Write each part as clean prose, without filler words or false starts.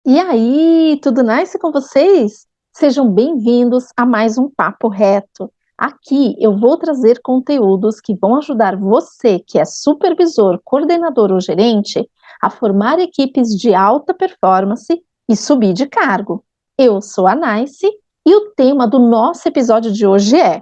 E aí, tudo nice com vocês? Sejam bem-vindos a mais um Papo Reto. Aqui eu vou trazer conteúdos que vão ajudar você, que é supervisor, coordenador ou gerente, a formar equipes de alta performance e subir de cargo. Eu sou a Nice e o tema do nosso episódio de hoje é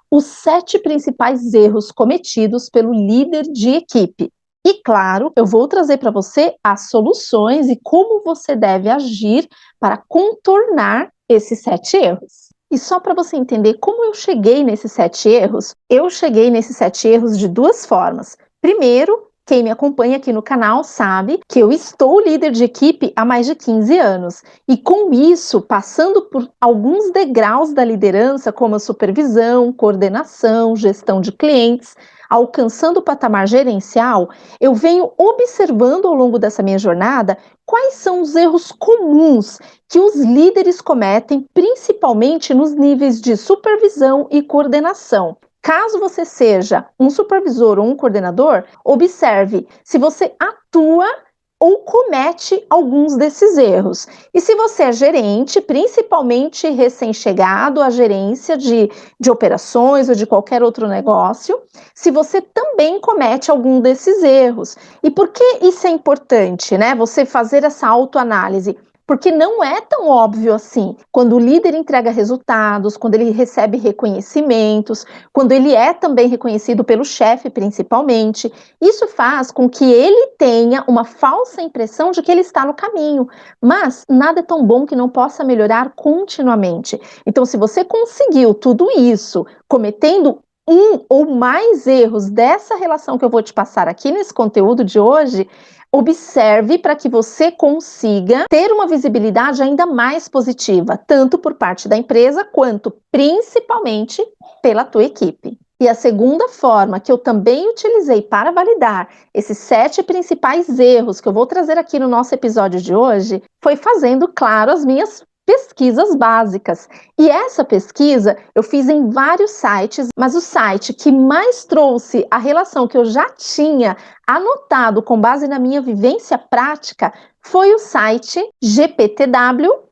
os 7 principais erros cometidos pelo líder de equipe. E claro, eu vou trazer para você as soluções e como você deve agir para contornar esses 7 erros. E só para você entender como eu cheguei nesses 7 erros, eu cheguei nesses 7 erros de duas formas. Primeiro, quem me acompanha aqui no canal sabe que eu estou líder de equipe há mais de 15 anos. E com isso, passando por alguns degraus da liderança, como a supervisão, coordenação, gestão de clientes, alcançando o patamar gerencial, eu venho observando ao longo dessa minha jornada quais são os erros comuns que os líderes cometem, principalmente nos níveis de supervisão e coordenação. Caso você seja um supervisor ou um coordenador, observe se você atua ou comete alguns desses erros. E se você é gerente, principalmente recém-chegado à gerência de operações ou de qualquer outro negócio, se você também comete algum desses erros. E por que isso é importante, né? Você fazer essa autoanálise. Porque não é tão óbvio assim. Quando o líder entrega resultados, quando ele recebe reconhecimentos, quando ele é também reconhecido pelo chefe, principalmente, isso faz com que ele tenha uma falsa impressão de que ele está no caminho. Mas nada é tão bom que não possa melhorar continuamente. Então, se você conseguiu tudo isso cometendo um ou mais erros dessa relação que eu vou te passar aqui nesse conteúdo de hoje, observe para que você consiga ter uma visibilidade ainda mais positiva, tanto por parte da empresa, quanto principalmente pela tua equipe. E a segunda forma que eu também utilizei para validar esses 7 principais erros que eu vou trazer aqui no nosso episódio de hoje foi fazendo, claro, as minhas pesquisas básicas. E essa pesquisa eu fiz em vários sites, mas o site que mais trouxe a relação que eu já tinha anotado com base na minha vivência prática foi o site gptw.com.br.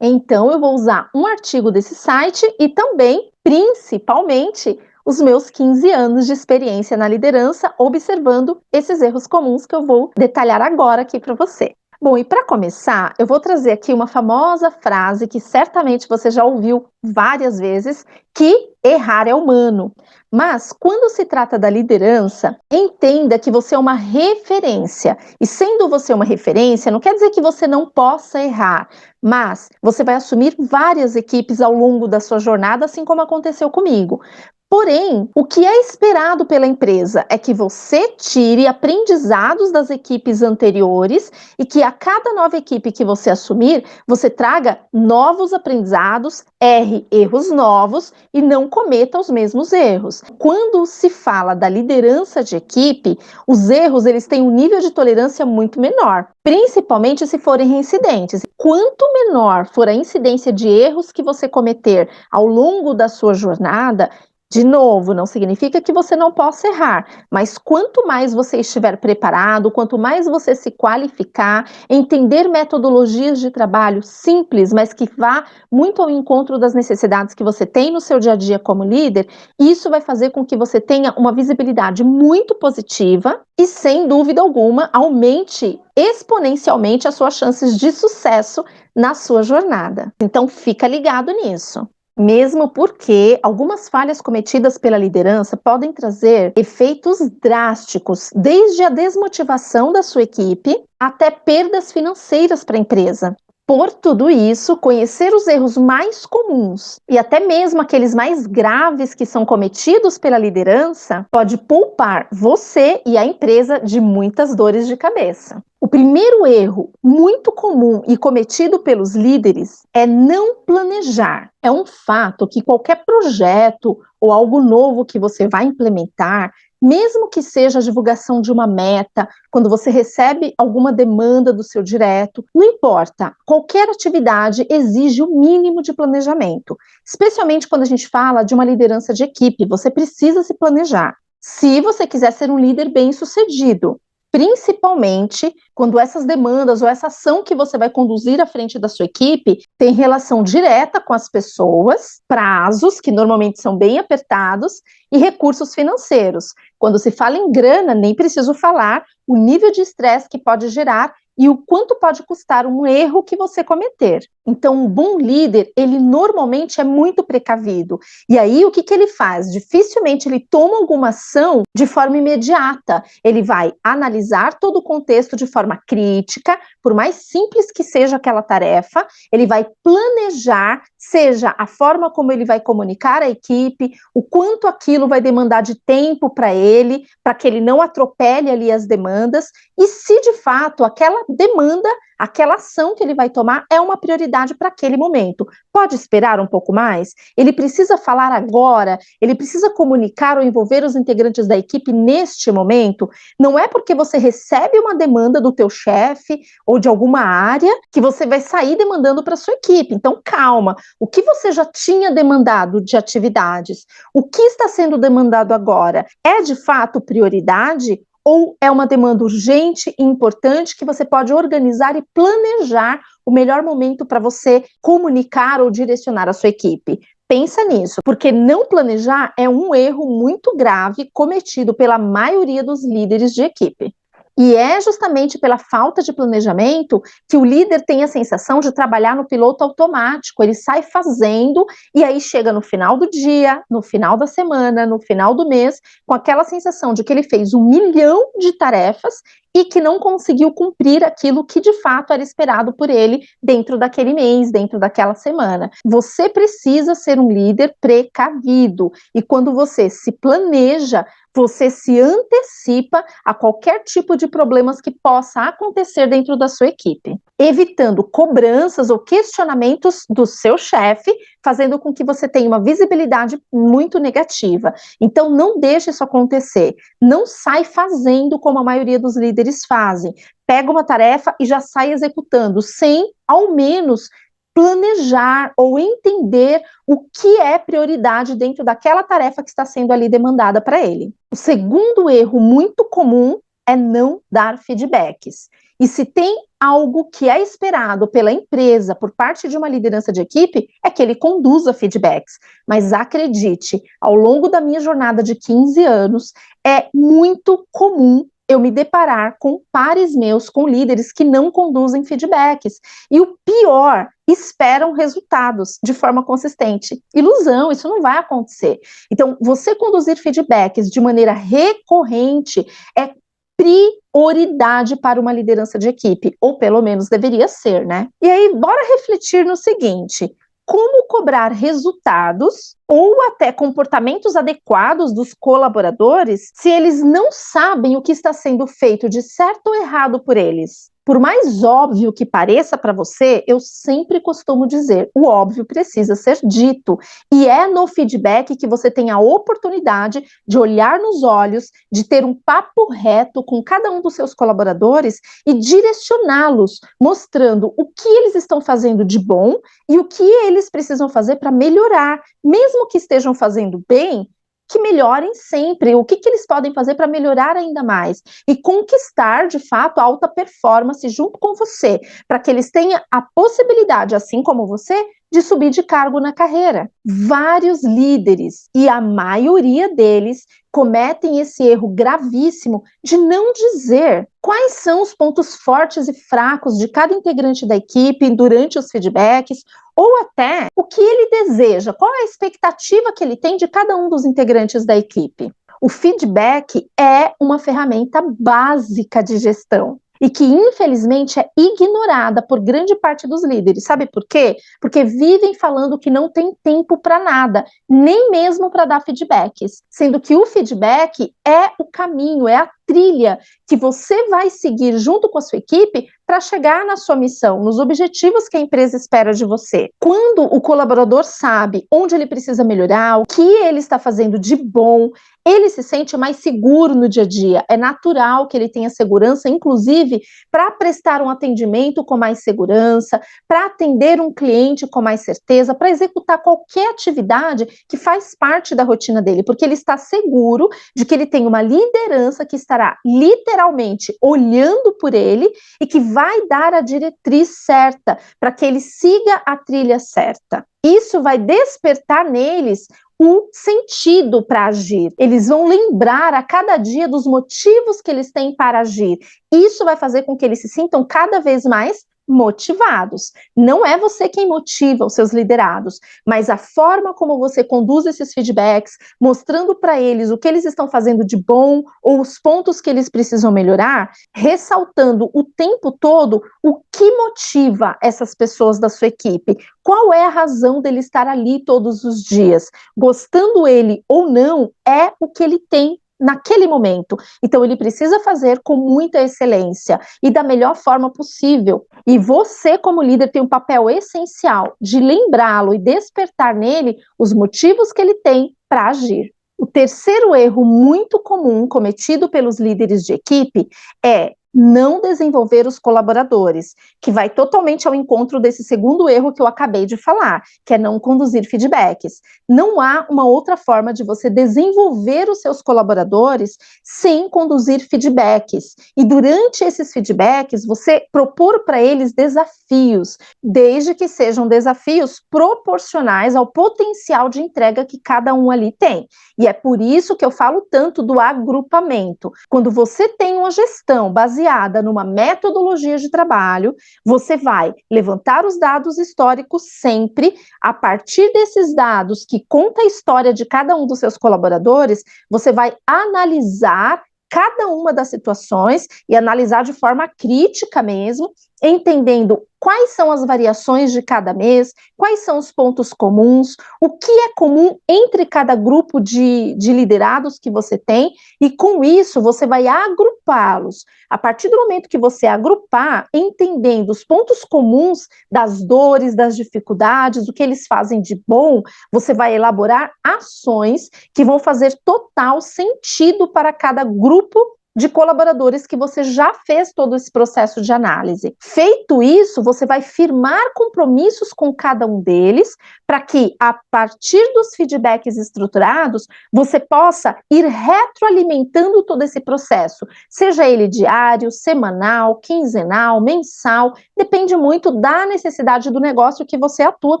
Então eu vou usar um artigo desse site e também, principalmente, os meus 15 anos de experiência na liderança, observando esses erros comuns que eu vou detalhar agora aqui para você. Bom, e para começar, eu vou trazer aqui uma famosa frase que certamente você já ouviu várias vezes, que errar é humano. Mas, quando se trata da liderança, entenda que você é uma referência. E sendo você uma referência, não quer dizer que você não possa errar, mas você vai assumir várias equipes ao longo da sua jornada, assim como aconteceu comigo. Porém, o que é esperado pela empresa é que você tire aprendizados das equipes anteriores e que a cada nova equipe que você assumir, você traga novos aprendizados, erre erros novos e não cometa os mesmos erros. Quando se fala da liderança de equipe, os erros eles têm um nível de tolerância muito menor, principalmente se forem reincidentes. Quanto menor for a incidência de erros que você cometer ao longo da sua jornada, de novo, não significa que você não possa errar, mas quanto mais você estiver preparado, quanto mais você se qualificar, entender metodologias de trabalho simples, mas que vá muito ao encontro das necessidades que você tem no seu dia a dia como líder, isso vai fazer com que você tenha uma visibilidade muito positiva e, sem dúvida alguma, aumente exponencialmente as suas chances de sucesso na sua jornada. Então, fica ligado nisso. Mesmo porque algumas falhas cometidas pela liderança podem trazer efeitos drásticos, desde a desmotivação da sua equipe até perdas financeiras para a empresa. Por tudo isso, conhecer os erros mais comuns e até mesmo aqueles mais graves que são cometidos pela liderança pode poupar você e a empresa de muitas dores de cabeça. O primeiro erro muito comum e cometido pelos líderes é não planejar. É um fato que qualquer projeto ou algo novo que você vai implementar, mesmo que seja a divulgação de uma meta, quando você recebe alguma demanda do seu direto, não importa, qualquer atividade exige o mínimo de planejamento, especialmente quando a gente fala de uma liderança de equipe, você precisa se planejar. Se você quiser ser um líder bem-sucedido, principalmente quando essas demandas ou essa ação que você vai conduzir à frente da sua equipe tem relação direta com as pessoas, prazos, que normalmente são bem apertados, e recursos financeiros. Quando se fala em grana, nem preciso falar o nível de estresse que pode gerar e o quanto pode custar um erro que você cometer. Então, um bom líder, ele normalmente é muito precavido. E aí, o que ele faz? Dificilmente ele toma alguma ação de forma imediata. Ele vai analisar todo o contexto de forma crítica, por mais simples que seja aquela tarefa, ele vai planejar, seja a forma como ele vai comunicar à equipe, o quanto aquilo vai demandar de tempo para ele, para que ele não atropele ali as demandas, e se de fato aquela demanda, aquela ação que ele vai tomar é uma prioridade para aquele momento. Pode esperar um pouco mais? Ele precisa falar agora? Ele precisa comunicar ou envolver os integrantes da equipe neste momento? Não é porque você recebe uma demanda do teu chefe ou de alguma área que você vai sair demandando para sua equipe. Então, calma. O que você já tinha demandado de atividades? O que está sendo demandado agora? É de fato prioridade? Ou é uma demanda urgente e importante que você pode organizar e planejar o melhor momento para você comunicar ou direcionar a sua equipe? Pensa nisso, porque não planejar é um erro muito grave cometido pela maioria dos líderes de equipe. E é justamente pela falta de planejamento que o líder tem a sensação de trabalhar no piloto automático. Ele sai fazendo e aí chega no final do dia, no final da semana, no final do mês, com aquela sensação de que ele fez 1 milhão de tarefas e que não conseguiu cumprir aquilo que de fato era esperado por ele dentro daquele mês, dentro daquela semana. Você precisa ser um líder precavido. E quando você se planeja, você se antecipa a qualquer tipo de problemas que possa acontecer dentro da sua equipe, evitando cobranças ou questionamentos do seu chefe, fazendo com que você tenha uma visibilidade muito negativa. Então, não deixe isso acontecer. Não sai fazendo como a maioria dos líderes fazem. Pega uma tarefa e já sai executando, sem, ao menos, planejar ou entender o que é prioridade dentro daquela tarefa que está sendo ali demandada para ele. O segundo erro muito comum é não dar feedbacks. E se tem algo que é esperado pela empresa por parte de uma liderança de equipe, é que ele conduza feedbacks. Mas acredite, ao longo da minha jornada de 15 anos, é muito comum eu me deparar com pares meus, com líderes que não conduzem feedbacks. E o pior, esperam resultados de forma consistente. Ilusão, isso não vai acontecer. Então, você conduzir feedbacks de maneira recorrente é prioridade para uma liderança de equipe, ou pelo menos deveria ser, né? E aí, bora refletir no seguinte: como cobrar resultados ou até comportamentos adequados dos colaboradores se eles não sabem o que está sendo feito de certo ou errado por eles? Por mais óbvio que pareça para você, eu sempre costumo dizer, o óbvio precisa ser dito. E é no feedback que você tem a oportunidade de olhar nos olhos, de ter um papo reto com cada um dos seus colaboradores e direcioná-los, mostrando o que eles estão fazendo de bom e o que eles precisam fazer para melhorar. Mesmo que estejam fazendo bem, que melhorem sempre, o que eles podem fazer para melhorar ainda mais e conquistar, de fato, a alta performance junto com você, para que eles tenham a possibilidade, assim como você, de subir de cargo na carreira. Vários líderes, e a maioria deles, cometem esse erro gravíssimo de não dizer quais são os pontos fortes e fracos de cada integrante da equipe durante os feedbacks, ou até o que ele deseja, qual é a expectativa que ele tem de cada um dos integrantes da equipe. O feedback é uma ferramenta básica de gestão e que, infelizmente, é ignorada por grande parte dos líderes. Sabe por quê? Porque vivem falando que não tem tempo para nada, nem mesmo para dar feedbacks, sendo que o feedback é o caminho, é a trilha que você vai seguir junto com a sua equipe para chegar na sua missão, nos objetivos que a empresa espera de você. Quando o colaborador sabe onde ele precisa melhorar, o que ele está fazendo de bom, ele se sente mais seguro no dia a dia. É natural que ele tenha segurança, inclusive, para prestar um atendimento com mais segurança, para atender um cliente com mais certeza, para executar qualquer atividade que faz parte da rotina dele, porque ele está seguro de que ele tem uma liderança que está estará literalmente olhando por ele e que vai dar a diretriz certa para que ele siga a trilha certa. Isso vai despertar neles o sentido para agir. Eles vão lembrar a cada dia dos motivos que eles têm para agir. Isso vai fazer com que eles se sintam cada vez mais motivados. Não é você quem motiva os seus liderados, mas a forma como você conduz esses feedbacks, mostrando para eles o que eles estão fazendo de bom ou os pontos que eles precisam melhorar, ressaltando o tempo todo o que motiva essas pessoas da sua equipe. Qual é a razão dele estar ali todos os dias? Gostando ele ou não, é o que ele tem naquele momento. Então ele precisa fazer com muita excelência e da melhor forma possível. E você, como líder, tem um papel essencial de lembrá-lo e despertar nele os motivos que ele tem para agir. O terceiro erro muito comum cometido pelos líderes de equipe é não desenvolver os colaboradores, que vai totalmente ao encontro desse segundo erro que eu acabei de falar, que é não conduzir feedbacks. Não há uma outra forma de você desenvolver os seus colaboradores sem conduzir feedbacks. E durante esses feedbacks, você propor para eles desafios, desde que sejam desafios proporcionais ao potencial de entrega que cada um ali tem. E é por isso que eu falo tanto do agrupamento. Quando você tem uma gestão baseada numa metodologia de trabalho, você vai levantar os dados históricos sempre, a partir desses dados que conta a história de cada um dos seus colaboradores, você vai analisar cada uma das situações e analisar de forma crítica mesmo, entendendo quais são as variações de cada mês, quais são os pontos comuns, o que é comum entre cada grupo de liderados que você tem, e com isso você vai agrupá-los. A partir do momento que você agrupar, entendendo os pontos comuns das dores, das dificuldades, o que eles fazem de bom, você vai elaborar ações que vão fazer total sentido para cada grupo de colaboradores que você já fez todo esse processo de análise. Feito isso, você vai firmar compromissos com cada um deles, para que, a partir dos feedbacks estruturados, você possa ir retroalimentando todo esse processo, seja ele diário, semanal, quinzenal, mensal, depende muito da necessidade do negócio que você atua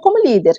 como líder.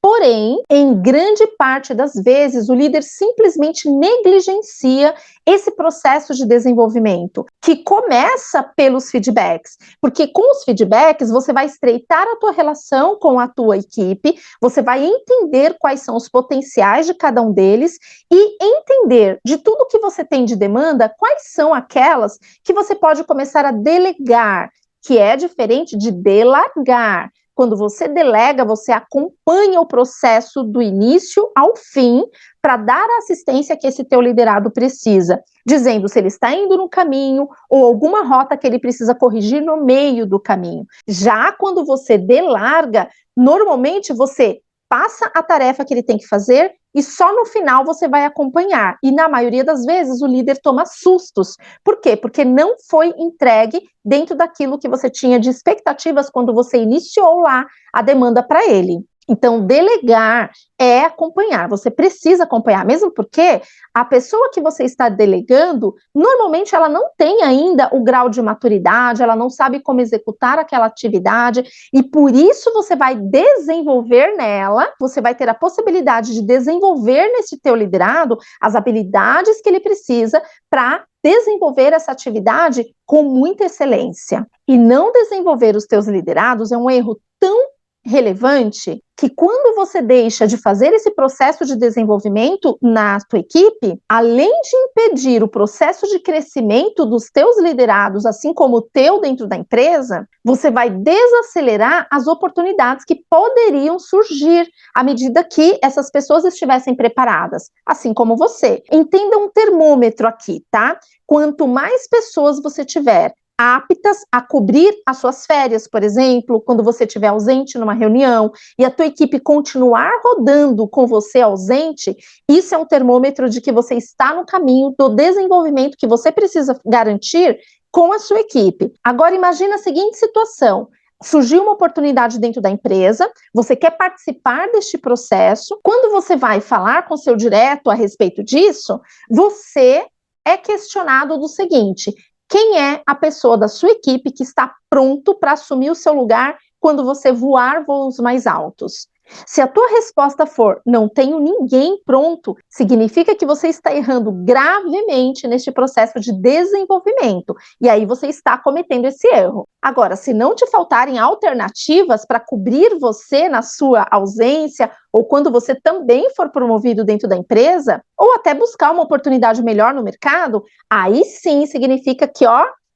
Porém, em grande parte das vezes, o líder simplesmente negligencia esse processo de desenvolvimento, que começa pelos feedbacks, porque com os feedbacks você vai estreitar a tua relação com a tua equipe, você vai entender quais são os potenciais de cada um deles e entender de tudo que você tem de demanda, quais são aquelas que você pode começar a delegar, que é diferente de delargar. Quando você delega, você acompanha o processo do início ao fim para dar a assistência que esse teu liderado precisa, dizendo se ele está indo no caminho ou alguma rota que ele precisa corrigir no meio do caminho. Já quando você delarga, normalmente você passa a tarefa que ele tem que fazer e só no final você vai acompanhar. E na maioria das vezes o líder toma sustos. Por quê? Porque não foi entregue dentro daquilo que você tinha de expectativas quando você iniciou lá a demanda para ele. Então, delegar é acompanhar, você precisa acompanhar, mesmo porque a pessoa que você está delegando, normalmente ela não tem ainda o grau de maturidade, ela não sabe como executar aquela atividade, e por isso você vai desenvolver nela, você vai ter a possibilidade de desenvolver nesse teu liderado as habilidades que ele precisa para desenvolver essa atividade com muita excelência. E não desenvolver os teus liderados é um erro tão relevante que quando você deixa de fazer esse processo de desenvolvimento na tua equipe, além de impedir o processo de crescimento dos teus liderados, assim como o teu dentro da empresa, você vai desacelerar as oportunidades que poderiam surgir à medida que essas pessoas estivessem preparadas, assim como você. Entenda um termômetro aqui, tá? Quanto mais pessoas você tiver aptas a cobrir as suas férias, por exemplo, quando você estiver ausente numa reunião e a tua equipe continuar rodando com você ausente, isso é um termômetro de que você está no caminho do desenvolvimento que você precisa garantir com a sua equipe. Agora imagina a seguinte situação: surgiu uma oportunidade dentro da empresa, você quer participar deste processo, quando você vai falar com seu direto a respeito disso, você é questionado do seguinte: quem é a pessoa da sua equipe que está pronto para assumir o seu lugar quando você voar voos mais altos? Se a tua resposta for não tenho ninguém pronto, significa que você está errando gravemente neste processo de desenvolvimento, e aí você está cometendo esse erro. Agora, se não te faltarem alternativas para cobrir você na sua ausência, ou quando você também for promovido dentro da empresa, ou até buscar uma oportunidade melhor no mercado, aí sim significa que,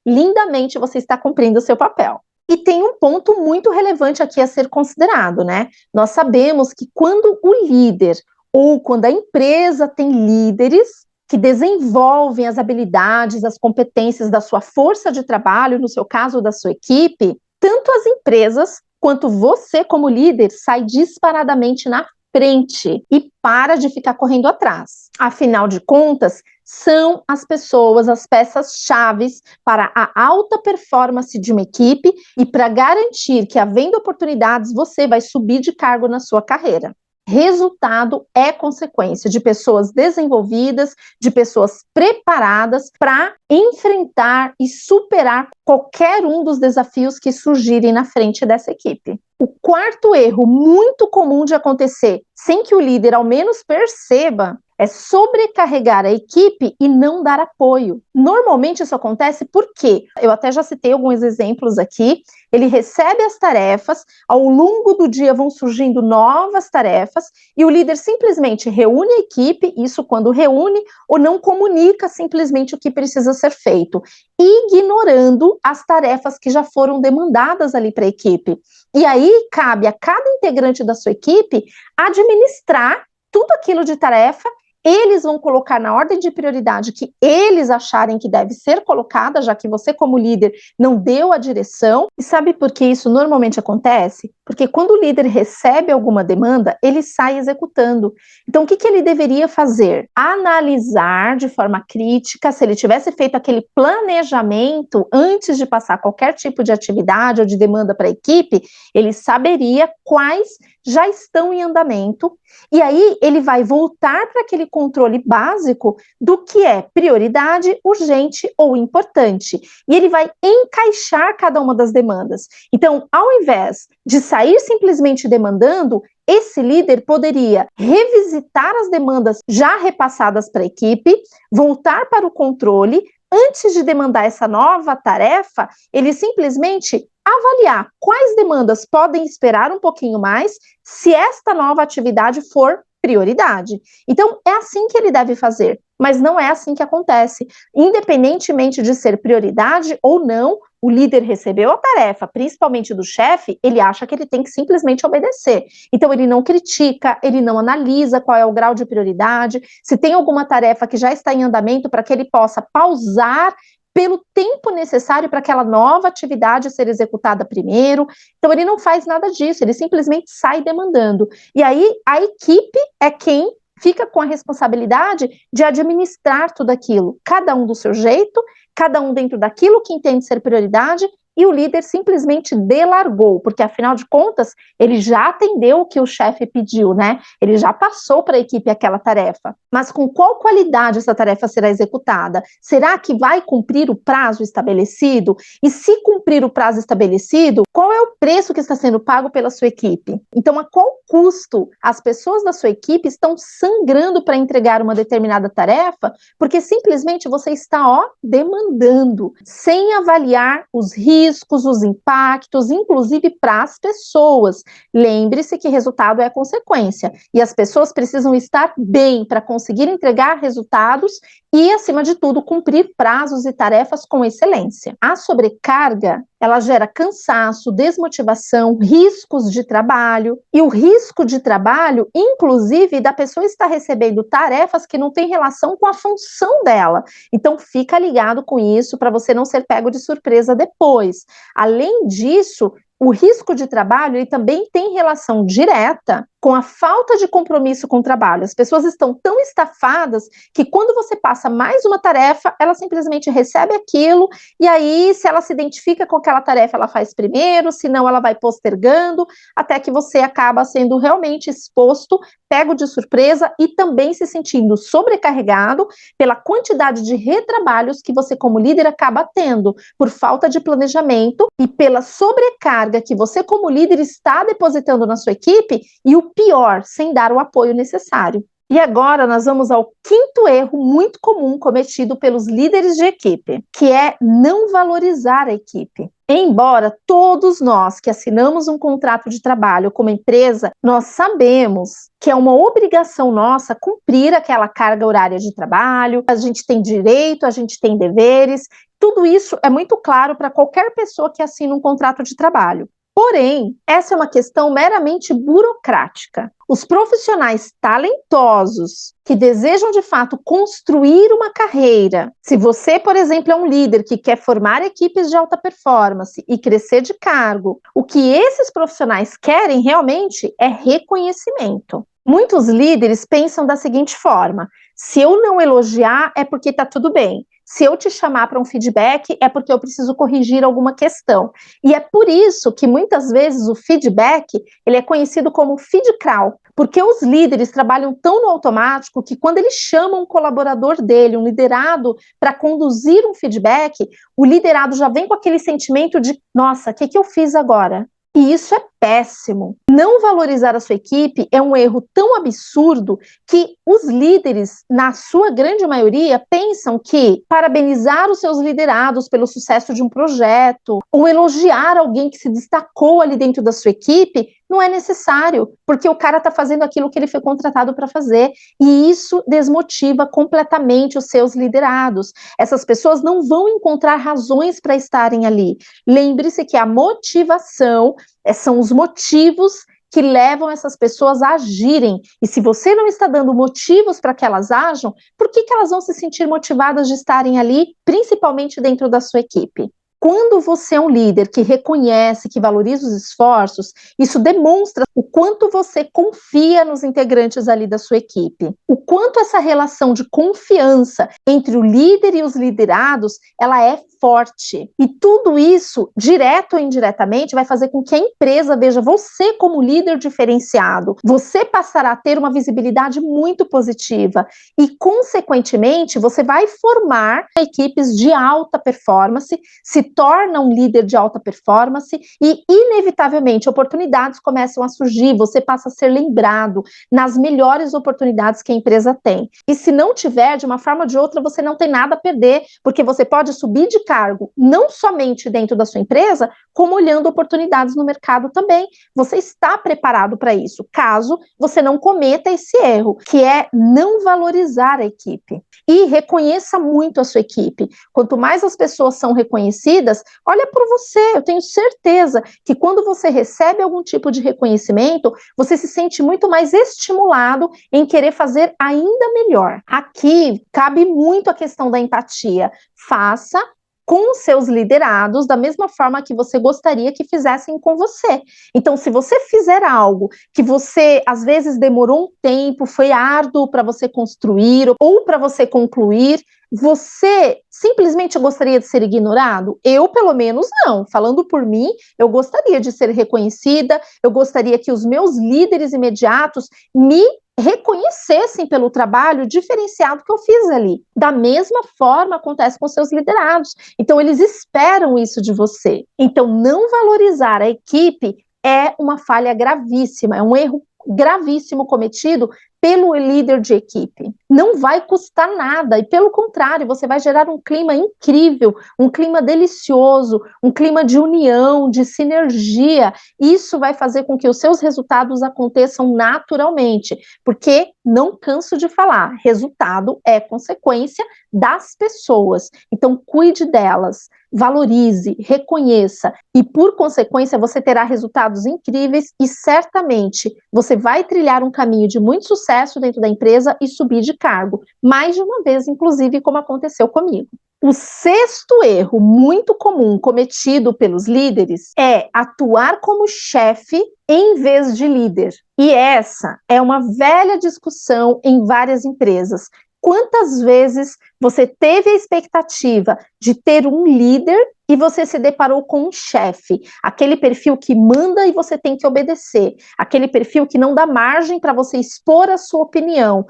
lindamente você está cumprindo o seu papel. E tem um ponto muito relevante aqui a ser considerado, né? Nós sabemos que quando o líder ou quando a empresa tem líderes que desenvolvem as habilidades, as competências da sua força de trabalho, no seu caso da sua equipe, tanto as empresas quanto você como líder sai disparadamente na frente e para de ficar correndo atrás. Afinal de contas, são as pessoas, as peças-chaves para a alta performance de uma equipe e para garantir que, havendo oportunidades, você vai subir de cargo na sua carreira. Resultado é consequência de pessoas desenvolvidas, de pessoas preparadas para enfrentar e superar qualquer um dos desafios que surgirem na frente dessa equipe. O quarto erro muito comum de acontecer, sem que o líder ao menos perceba, é sobrecarregar a equipe e não dar apoio. Normalmente isso acontece porque, eu até já citei alguns exemplos aqui, ele recebe as tarefas, ao longo do dia vão surgindo novas tarefas, e o líder simplesmente reúne a equipe, isso quando reúne, ou não comunica simplesmente o que precisa ser feito, ignorando as tarefas que já foram demandadas ali para a equipe. E aí cabe a cada integrante da sua equipe administrar tudo aquilo de tarefa. Eles vão colocar na ordem de prioridade que eles acharem que deve ser colocada, já que você, como líder, não deu a direção. E sabe por que isso normalmente acontece? Porque quando o líder recebe alguma demanda, ele sai executando. Então, o que ele deveria fazer? Analisar de forma crítica. Se ele tivesse feito aquele planejamento antes de passar qualquer tipo de atividade ou de demanda para a equipe, ele saberia quais já estão em andamento, e aí ele vai voltar para aquele controle básico do que é prioridade, urgente ou importante, e ele vai encaixar cada uma das demandas. Então, ao invés de sair simplesmente demandando, esse líder poderia revisitar as demandas já repassadas para a equipe, voltar para o controle. Antes de demandar essa nova tarefa, ele simplesmente avaliar quais demandas podem esperar um pouquinho mais, se esta nova atividade for prioridade. Então, é assim que ele deve fazer, mas não é assim que acontece. Independentemente de ser prioridade ou não, o líder recebeu a tarefa, principalmente do chefe, ele acha que ele tem que simplesmente obedecer. Então, ele não critica, ele não analisa qual é o grau de prioridade, se tem alguma tarefa que já está em andamento para que ele possa pausar pelo tempo necessário para aquela nova atividade ser executada primeiro. Então, ele não faz nada disso, ele simplesmente sai demandando. E aí, a equipe é quem fica com a responsabilidade de administrar tudo aquilo, cada um do seu jeito, cada um dentro daquilo que entende ser prioridade, e o líder simplesmente delargou, porque afinal de contas, ele já atendeu o que o chefe pediu, né? Ele já passou para a equipe aquela tarefa. Mas com qual qualidade essa tarefa será executada? Será que vai cumprir o prazo estabelecido? E se cumprir o prazo estabelecido, qual é o preço que está sendo pago pela sua equipe? Então, a qual custo as pessoas da sua equipe estão sangrando para entregar uma determinada tarefa, porque simplesmente você está, demandando, sem avaliar os riscos, os impactos, inclusive para as pessoas. Lembre-se que resultado é consequência, e as pessoas precisam estar bem para conseguir entregar resultados e, acima de tudo, cumprir prazos e tarefas com excelência. A sobrecarga, ela gera cansaço, desmotivação, riscos de trabalho, e o risco de trabalho, inclusive, da pessoa estar recebendo tarefas que não têm relação com a função dela. Então, fica ligado com isso para você não ser pego de surpresa depois. Além disso, o risco de trabalho ele também tem relação direta com a falta de compromisso com o trabalho. As pessoas estão tão estafadas que quando você passa mais uma tarefa, ela simplesmente recebe aquilo, e aí, se ela se identifica com aquela tarefa, ela faz primeiro, senão ela vai postergando, até que você acaba sendo realmente exposto pego de surpresa e também se sentindo sobrecarregado pela quantidade de retrabalhos que você como líder acaba tendo, por falta de planejamento e pela sobrecarga que você como líder está depositando na sua equipe e o pior, sem dar o apoio necessário. E agora nós vamos ao quinto erro muito comum cometido pelos líderes de equipe, que é não valorizar a equipe. Embora todos nós que assinamos um contrato de trabalho como empresa, nós sabemos que é uma obrigação nossa cumprir aquela carga horária de trabalho, a gente tem direito, a gente tem deveres, tudo isso é muito claro para qualquer pessoa que assina um contrato de trabalho. Porém, essa é uma questão meramente burocrática. Os profissionais talentosos que desejam de fato construir uma carreira, se você, por exemplo, é um líder que quer formar equipes de alta performance e crescer de cargo, o que esses profissionais querem realmente é reconhecimento. Muitos líderes pensam da seguinte forma: se eu não elogiar é porque está tudo bem. Se eu te chamar para um feedback, é porque eu preciso corrigir alguma questão. E é por isso que muitas vezes o feedback ele é conhecido como feedcrawl, porque os líderes trabalham tão no automático que quando eles chamam um colaborador dele, um liderado, para conduzir um feedback, o liderado já vem com aquele sentimento de, nossa, o que eu fiz agora? E isso é péssimo. Não valorizar a sua equipe é um erro tão absurdo que os líderes, na sua grande maioria, pensam que parabenizar os seus liderados pelo sucesso de um projeto ou elogiar alguém que se destacou ali dentro da sua equipe não é necessário, porque o cara está fazendo aquilo que ele foi contratado para fazer, e isso desmotiva completamente os seus liderados. Essas pessoas não vão encontrar razões para estarem ali. Lembre-se que a motivação são os motivos que levam essas pessoas a agirem. E se você não está dando motivos para que elas ajam, por que elas vão se sentir motivadas de estarem ali, principalmente dentro da sua equipe? Quando você é um líder que reconhece, que valoriza os esforços, isso demonstra o quanto você confia nos integrantes ali da sua equipe. O quanto essa relação de confiança entre o líder e os liderados, ela é forte. E tudo isso, direto ou indiretamente, vai fazer com que a empresa veja você como líder diferenciado. Você passará a ter uma visibilidade muito positiva e, consequentemente, você vai formar equipes de alta performance, se torna um líder de alta performance e, inevitavelmente, oportunidades começam a surgir, você passa a ser lembrado nas melhores oportunidades que a empresa tem. E se não tiver, de uma forma ou de outra, você não tem nada a perder, porque você pode subir de cargo, não somente dentro da sua empresa, como olhando oportunidades no mercado também. Você está preparado para isso, caso você não cometa esse erro, que é não valorizar a equipe. E reconheça muito a sua equipe. Quanto mais as pessoas são reconhecidas, olha por você, eu tenho certeza que quando você recebe algum tipo de reconhecimento, você se sente muito mais estimulado em querer fazer ainda melhor. Aqui cabe muito a questão da empatia. Faça com os seus liderados da mesma forma que você gostaria que fizessem com você. Então, se você fizer algo que você, às vezes, demorou um tempo, foi árduo para você construir ou para você concluir, você simplesmente gostaria de ser ignorado? Eu, pelo menos, não. Falando por mim, eu gostaria de ser reconhecida, eu gostaria que os meus líderes imediatos me reconhecessem pelo trabalho diferenciado que eu fiz ali. Da mesma forma acontece com seus liderados. Então, eles esperam isso de você. Então, não valorizar a equipe é uma falha gravíssima, é um erro gravíssimo cometido pelo líder de equipe. Não vai custar nada e, pelo contrário, você vai gerar um clima incrível, um clima delicioso, um clima de união, de sinergia. Isso vai fazer com que os seus resultados aconteçam naturalmente, porque, não canso de falar, resultado é consequência das pessoas. Então, cuide delas, valorize, reconheça e, por consequência, você terá resultados incríveis e, certamente, você vai trilhar um caminho de muito sucesso dentro da empresa e subir de cargo, mais de uma vez, inclusive, como aconteceu comigo. O sexto erro muito comum cometido pelos líderes é atuar como chefe em vez de líder. E essa é uma velha discussão em várias empresas. Quantas vezes você teve a expectativa de ter um líder e você se deparou com um chefe, aquele perfil que manda e você tem que obedecer, aquele perfil que não dá margem para você expor a sua opinião,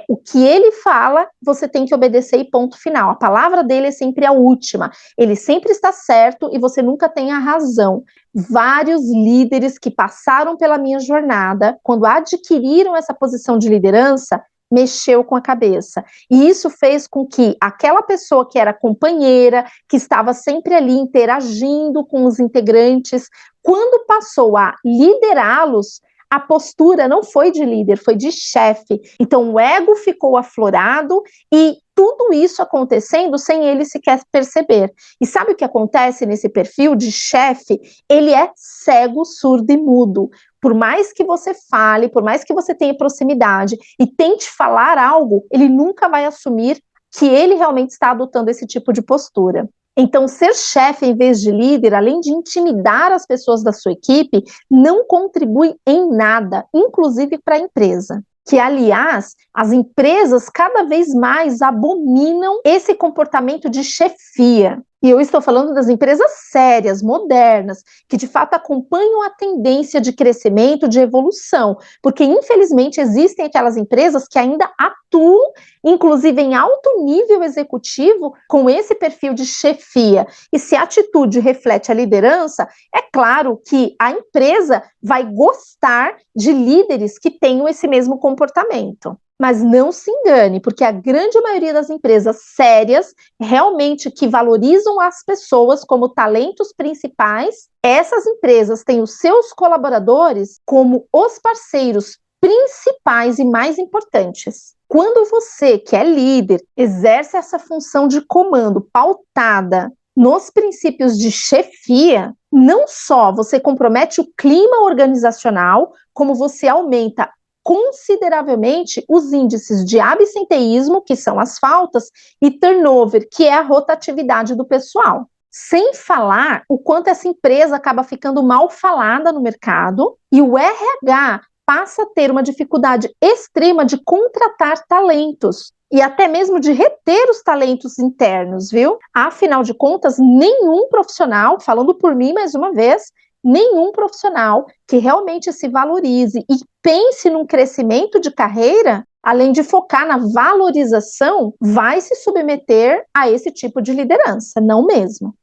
o que ele fala, você tem que obedecer e ponto final, a palavra dele é sempre a última, ele sempre está certo e você nunca tem a razão. Vários líderes que passaram pela minha jornada, quando adquiriram essa posição de liderança, mexeu com a cabeça. E isso fez com que aquela pessoa que era companheira, que estava sempre ali interagindo com os integrantes, quando passou a liderá-los, a postura não foi de líder, foi de chefe. Então o ego ficou aflorado e tudo isso acontecendo sem ele sequer perceber. E sabe o que acontece nesse perfil de chefe? Ele é cego, surdo e mudo. Por mais que você fale, por mais que você tenha proximidade e tente falar algo, ele nunca vai assumir que ele realmente está adotando esse tipo de postura. Então, ser chefe em vez de líder, além de intimidar as pessoas da sua equipe, não contribui em nada, inclusive para a empresa. Que, aliás, as empresas cada vez mais abominam esse comportamento de chefia. E eu estou falando das empresas sérias, modernas, que de fato acompanham a tendência de crescimento, de evolução, porque infelizmente existem aquelas empresas que ainda atuam, inclusive em alto nível executivo, com esse perfil de chefia. E se a atitude reflete a liderança, é claro que a empresa vai gostar de líderes que tenham esse mesmo comportamento. Mas não se engane, porque a grande maioria das empresas sérias, realmente que valorizam as pessoas como talentos principais, essas empresas têm os seus colaboradores como os parceiros principais e mais importantes. Quando você, que é líder, exerce essa função de comando pautada nos princípios de chefia, não só você compromete o clima organizacional, como você aumenta consideravelmente os índices de absenteísmo, que são as faltas, e turnover, que é a rotatividade do pessoal. Sem falar o quanto essa empresa acaba ficando mal falada no mercado e o RH passa a ter uma dificuldade extrema de contratar talentos e até mesmo de reter os talentos internos, viu? Afinal de contas, nenhum profissional, falando por mim mais uma vez, nenhum profissional que realmente se valorize e pense num crescimento de carreira, além de focar na valorização, vai se submeter a esse tipo de liderança, não mesmo.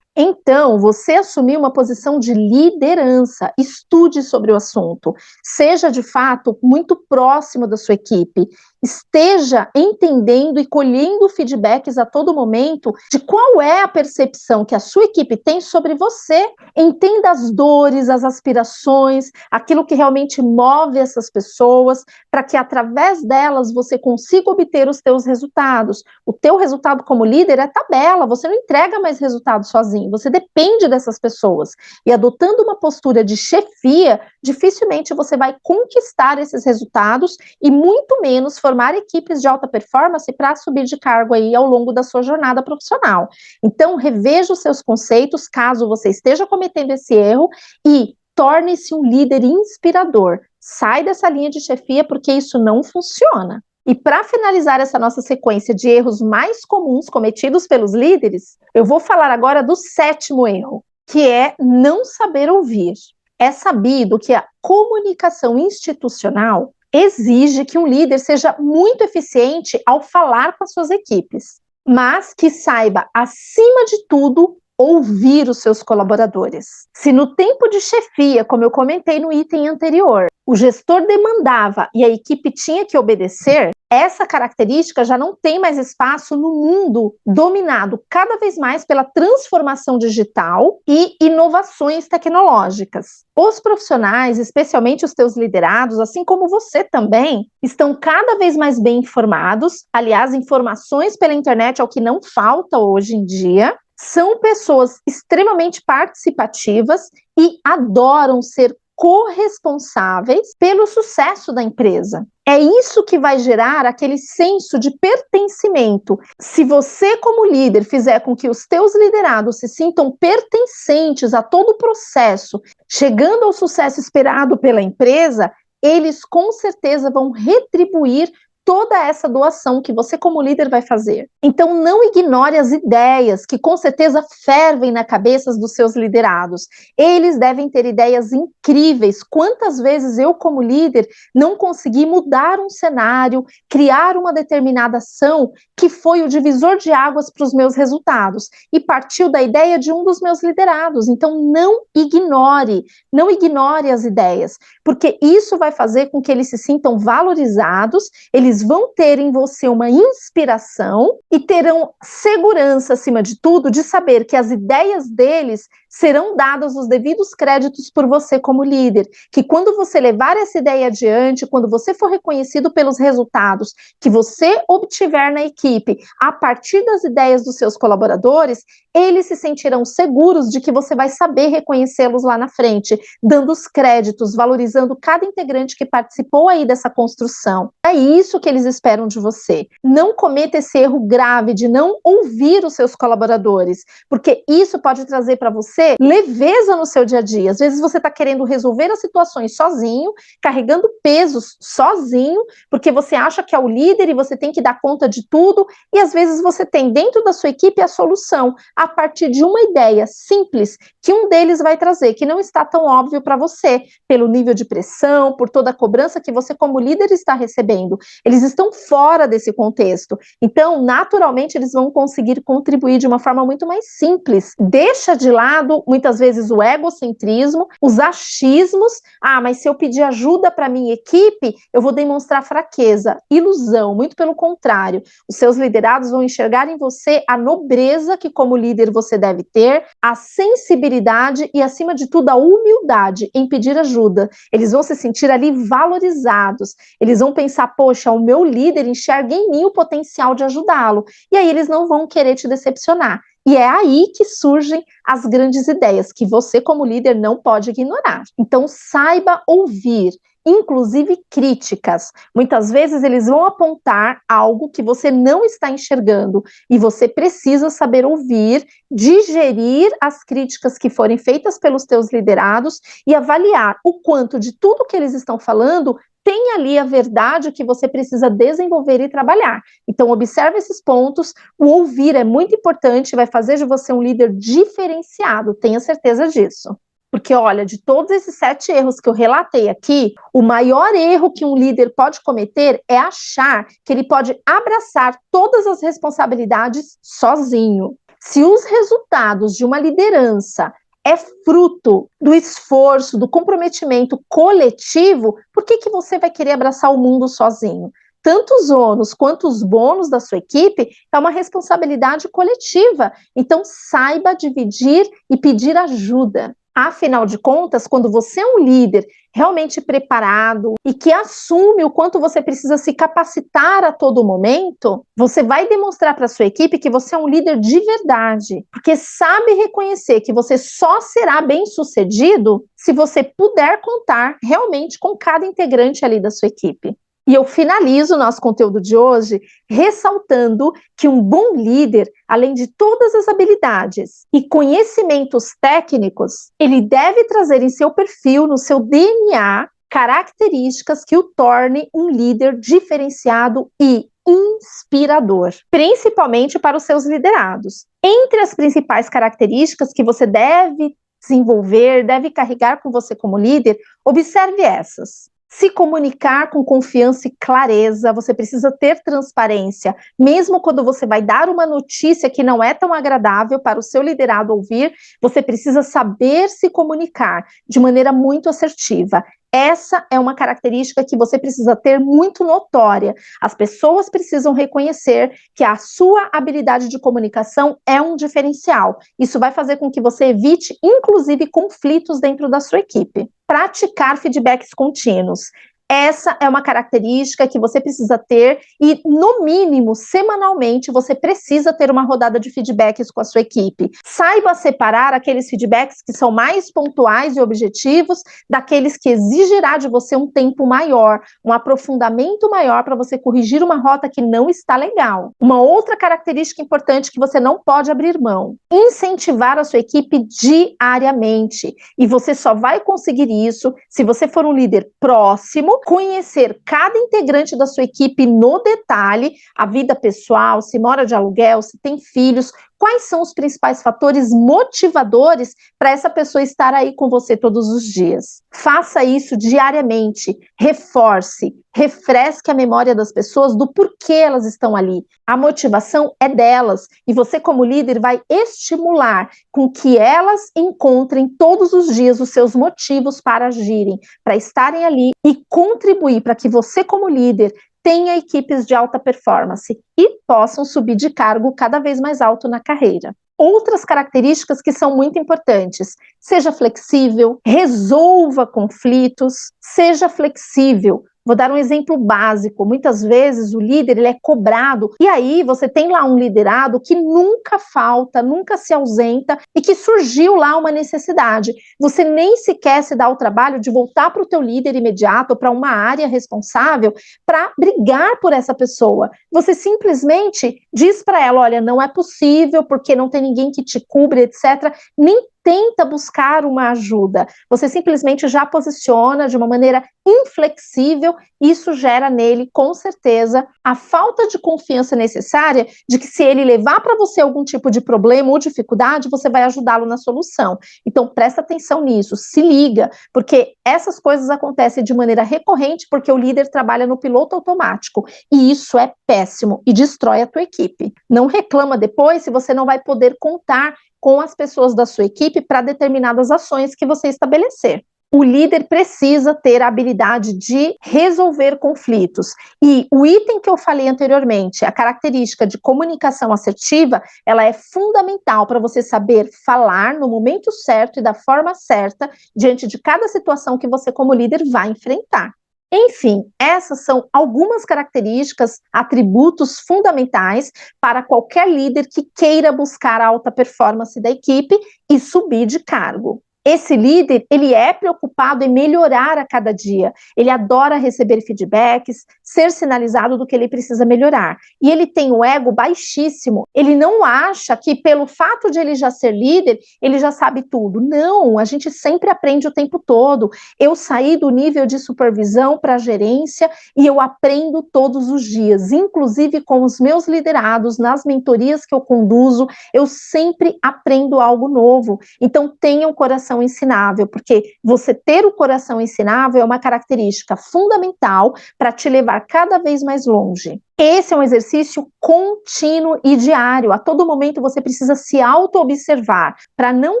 Então, você assumir uma posição de liderança, estude sobre o assunto, seja de fato muito próximo da sua equipe, esteja entendendo e colhendo feedbacks a todo momento de qual é a percepção que a sua equipe tem sobre você, entenda as dores, as aspirações, aquilo que realmente move essas pessoas, para que através delas você consiga obter os teus resultados. O teu resultado como líder é tabela, você não entrega mais resultados sozinho, você depende dessas pessoas. E adotando uma postura de chefia, dificilmente você vai conquistar esses resultados e muito menos formar equipes de alta performance para subir de cargo aí ao longo da sua jornada profissional. Então, reveja os seus conceitos, caso você esteja cometendo esse erro, e torne-se um líder inspirador. Sai dessa linha de chefia, porque isso não funciona. E para finalizar essa nossa sequência de erros mais comuns cometidos pelos líderes, eu vou falar agora do 7º erro, que é não saber ouvir. É sabido que a comunicação institucional exige que um líder seja muito eficiente ao falar com as suas equipes, mas que saiba, acima de tudo, ouvir os seus colaboradores. Se no tempo de chefia, como eu comentei no item anterior, o gestor demandava e a equipe tinha que obedecer, essa característica já não tem mais espaço no mundo dominado cada vez mais pela transformação digital e inovações tecnológicas. Os profissionais, especialmente os teus liderados, assim como você também, estão cada vez mais bem informados. Aliás, informações pela internet é o que não falta hoje em dia. São pessoas extremamente participativas e adoram ser corresponsáveis pelo sucesso da empresa. É isso que vai gerar aquele senso de pertencimento. Se você, como líder, fizer com que os teus liderados se sintam pertencentes a todo o processo, chegando ao sucesso esperado pela empresa, eles com certeza vão retribuir toda essa doação que você como líder vai fazer. Então não ignore as ideias que com certeza fervem na cabeça dos seus liderados. Eles devem ter ideias incríveis. Quantas vezes eu como líder não consegui mudar um cenário, criar uma determinada ação que foi o divisor de águas para os meus resultados e partiu da ideia de um dos meus liderados. Então não ignore as ideias, porque isso vai fazer com que eles se sintam valorizados, eles vão ter em você uma inspiração e terão segurança, acima de tudo, de saber que as ideias deles serão dadas os devidos créditos por você como líder, que quando você levar essa ideia adiante, quando você for reconhecido pelos resultados que você obtiver na equipe, a partir das ideias dos seus colaboradores, eles se sentirão seguros de que você vai saber reconhecê-los lá na frente, dando os créditos, valorizando cada integrante que participou aí dessa construção. É isso que eles esperam de você. Não cometa esse erro grave de não ouvir os seus colaboradores, porque isso pode trazer para você leveza no seu dia a dia. Às vezes você está querendo resolver as situações sozinho, carregando pesos sozinho, porque você acha que é o líder e você tem que dar conta de tudo, e às vezes você tem dentro da sua equipe a solução, a partir de uma ideia simples que um deles vai trazer, que não está tão óbvio para você, pelo nível de pressão, por toda a cobrança que você como líder está recebendo. Eles estão fora desse contexto. Então, naturalmente, eles vão conseguir contribuir de uma forma muito mais simples. Deixa de lado, muitas vezes, o egocentrismo, os achismos. Ah, mas se eu pedir ajuda para minha equipe, eu vou demonstrar fraqueza. Ilusão, muito pelo contrário. Os seus liderados vão enxergar em você a nobreza que, como líder, você deve ter, a sensibilidade e, acima de tudo, a humildade em pedir ajuda. Eles vão se sentir ali valorizados. Eles vão pensar, poxa, o meu líder enxerga em mim o potencial de ajudá-lo. E aí eles não vão querer te decepcionar. E é aí que surgem as grandes ideias, que você, como líder, não pode ignorar. Então, saiba ouvir, inclusive críticas. Muitas vezes eles vão apontar algo que você não está enxergando e você precisa saber ouvir, digerir as críticas que forem feitas pelos teus liderados e avaliar o quanto de tudo que eles estão falando tem ali a verdade que você precisa desenvolver e trabalhar. Então, observe esses pontos. O ouvir é muito importante, vai fazer de você um líder diferenciado, tenha certeza disso. Porque, olha, de todos esses 7 erros que eu relatei aqui, o maior erro que um líder pode cometer é achar que ele pode abraçar todas as responsabilidades sozinho. Se os resultados de uma liderança é fruto do esforço, do comprometimento coletivo, por que você vai querer abraçar o mundo sozinho? Tanto os ônus quanto os bônus da sua equipe é uma responsabilidade coletiva. Então, saiba dividir e pedir ajuda. Afinal de contas, quando você é um líder realmente preparado e que assume o quanto você precisa se capacitar a todo momento, você vai demonstrar para a sua equipe que você é um líder de verdade, porque sabe reconhecer que você só será bem-sucedido se você puder contar realmente com cada integrante ali da sua equipe. E eu finalizo o nosso conteúdo de hoje ressaltando que um bom líder, além de todas as habilidades e conhecimentos técnicos, ele deve trazer em seu perfil, no seu DNA, características que o tornem um líder diferenciado e inspirador, principalmente para os seus liderados. Entre as principais características que você deve desenvolver, deve carregar com você como líder, observe essas. Se comunicar com confiança e clareza, você precisa ter transparência, mesmo quando você vai dar uma notícia que não é tão agradável para o seu liderado ouvir, você precisa saber se comunicar de maneira muito assertiva. Essa é uma característica que você precisa ter muito notória. As pessoas precisam reconhecer que a sua habilidade de comunicação é um diferencial. Isso vai fazer com que você evite, inclusive, conflitos dentro da sua equipe. Praticar feedbacks contínuos. Essa é uma característica que você precisa ter e, no mínimo, semanalmente, você precisa ter uma rodada de feedbacks com a sua equipe. Saiba separar aqueles feedbacks que são mais pontuais e objetivos daqueles que exigirá de você um tempo maior, um aprofundamento maior para você corrigir uma rota que não está legal. Uma outra característica importante que você não pode abrir mão: incentivar a sua equipe diariamente. E você só vai conseguir isso se você for um líder próximo, conhecer cada integrante da sua equipe no detalhe, a vida pessoal, se mora de aluguel, se tem filhos, quais são os principais fatores motivadores para essa pessoa estar aí com você todos os dias. Faça isso diariamente, reforce, refresque a memória das pessoas do porquê elas estão ali. A motivação é delas e você, como líder, vai estimular com que elas encontrem todos os dias os seus motivos para agirem, para estarem ali e contribuir para que você, como líder, tenha equipes de alta performance e possam subir de cargo cada vez mais alto na carreira. Outras características que são muito importantes: seja flexível, resolva conflitos, seja flexível. Vou dar um exemplo básico. Muitas vezes o líder ele é cobrado e aí você tem lá um liderado que nunca falta, nunca se ausenta e que surgiu lá uma necessidade. Você nem sequer se dá o trabalho de voltar para o teu líder imediato ou para uma área responsável para brigar por essa pessoa. Você simplesmente diz para ela, olha, não é possível porque não tem ninguém que te cubra, etc. Nem tenta buscar uma ajuda, você simplesmente já posiciona de uma maneira inflexível, isso gera nele, com certeza, a falta de confiança necessária de que se ele levar para você algum tipo de problema ou dificuldade, você vai ajudá-lo na solução. Então, presta atenção nisso, se liga, porque essas coisas acontecem de maneira recorrente porque o líder trabalha no piloto automático, e isso é péssimo e destrói a tua equipe. Não reclama depois se você não vai poder contar com as pessoas da sua equipe para determinadas ações que você estabelecer. O líder precisa ter a habilidade de resolver conflitos. E o item que eu falei anteriormente, a característica de comunicação assertiva, ela é fundamental para você saber falar no momento certo e da forma certa diante de cada situação que você, como líder, vai enfrentar. Enfim, essas são algumas características, atributos fundamentais para qualquer líder que queira buscar a alta performance da equipe e subir de cargo. Esse líder, ele é preocupado em melhorar a cada dia, ele adora receber feedbacks, ser sinalizado do que ele precisa melhorar. E ele tem o ego baixíssimo, ele não acha que pelo fato de ele já ser líder, ele já sabe tudo. Não, a gente sempre aprende o tempo todo. Eu saí do nível de supervisão para gerência e eu aprendo todos os dias, inclusive com os meus liderados, nas mentorias que eu conduzo, eu sempre aprendo algo novo. Então tenha um coração ensinável, porque você ter o coração ensinável é uma característica fundamental para te levar cada vez mais longe. Esse é um exercício contínuo e diário. A todo momento você precisa se auto-observar para não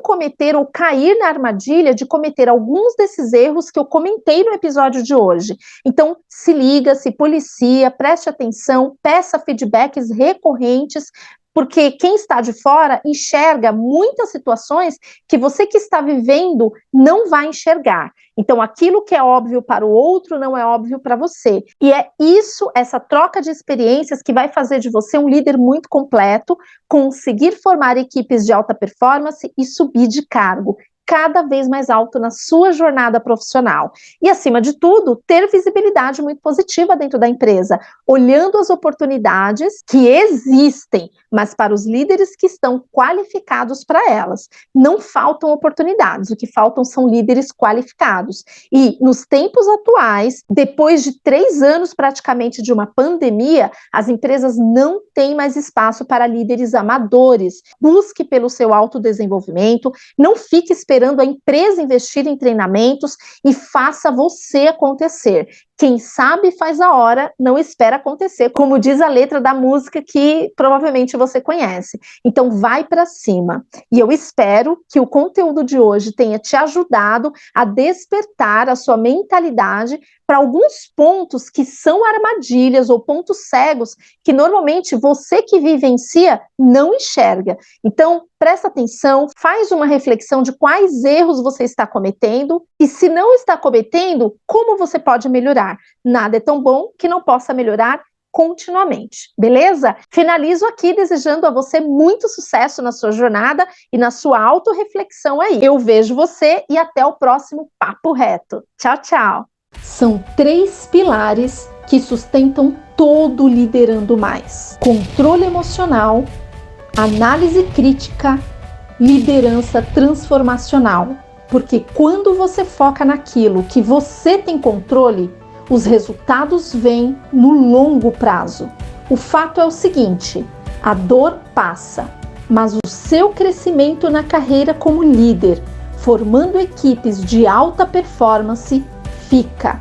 cometer ou cair na armadilha de cometer alguns desses erros que eu comentei no episódio de hoje. Então, se liga, se policia, preste atenção, peça feedbacks recorrentes, porque quem está de fora enxerga muitas situações que você que está vivendo não vai enxergar. Então, aquilo que é óbvio para o outro não é óbvio para você. E é isso, essa troca de experiências que vai fazer de você um líder muito completo, conseguir formar equipes de alta performance e subir de cargo cada vez mais alto na sua jornada profissional. E, acima de tudo, ter visibilidade muito positiva dentro da empresa, olhando as oportunidades que existem, mas para os líderes que estão qualificados para elas. Não faltam oportunidades, o que faltam são líderes qualificados. E, nos tempos atuais, depois de 3 anos praticamente de uma pandemia, as empresas não têm mais espaço para líderes amadores. Busque pelo seu autodesenvolvimento, não fique esperando a empresa investir em treinamentos e faça você acontecer. Quem sabe faz a hora, não espera acontecer, como diz a letra da música que provavelmente você conhece. Então vai para cima. E eu espero que o conteúdo de hoje tenha te ajudado a despertar a sua mentalidade para alguns pontos que são armadilhas ou pontos cegos que normalmente você que vivencia não enxerga. Então presta atenção, faz uma reflexão de quais erros você está cometendo e se não está cometendo, como você pode melhorar. Nada é tão bom que não possa melhorar continuamente, beleza? Finalizo aqui desejando a você muito sucesso na sua jornada e na sua autorreflexão aí. Eu vejo você e até o próximo Papo Reto. Tchau, tchau! São 3 pilares que sustentam todo Liderando Mais: controle emocional, análise crítica, liderança transformacional. Porque quando você foca naquilo que você tem controle, Os resultados vêm no longo prazo. O fato é o seguinte: a dor passa, mas o seu crescimento na carreira como líder, formando equipes de alta performance, fica.